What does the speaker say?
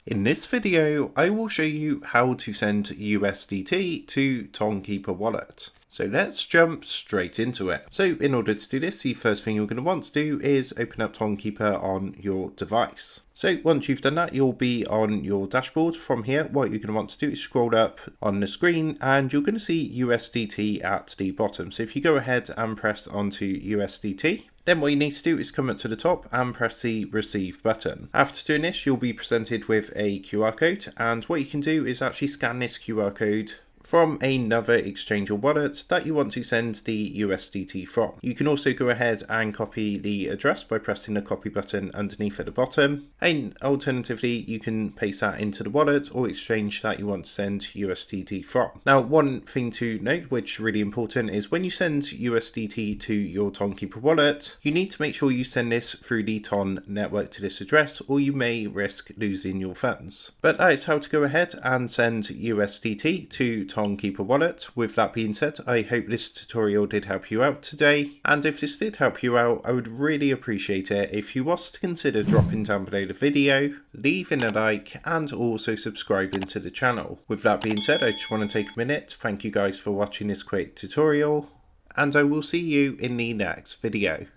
In this video, I will show you how to send USDT to Tonkeeper wallet. So let's jump straight into it. So in order to do this, the first thing you're going to want to do is open up Tonkeeper on your device. So once you've done that, you'll be on your dashboard. From here, what you're going to want to do is scroll up on the screen and you're going to see USDT at the bottom. So if you go ahead and press onto USDT, then what you need to do is come up to the top and press the receive button. After doing this, you'll be presented with a QR code, and what you can do is actually scan this QR code from another exchange or wallet that you want to send the USDT from. You can also go ahead and copy the address by pressing the copy button underneath at the bottom, and alternatively you can paste that into the wallet or exchange that you want to send USDT from. Now, one thing to note, which is really important, is when you send USDT to your Tonkeeper wallet, you need to make sure you send this through the Ton network to this address, or you may risk losing your funds. But that is how to go ahead and send USDT to Tonkeeper wallet. With that being said, I hope this tutorial did help you out today, and if this did help you out, I would really appreciate it if you was to consider dropping down below the video, leaving a like, and also subscribing to the channel. With that being said, I just want to take a minute to thank you guys for watching this quick tutorial, and I will see you in the next video.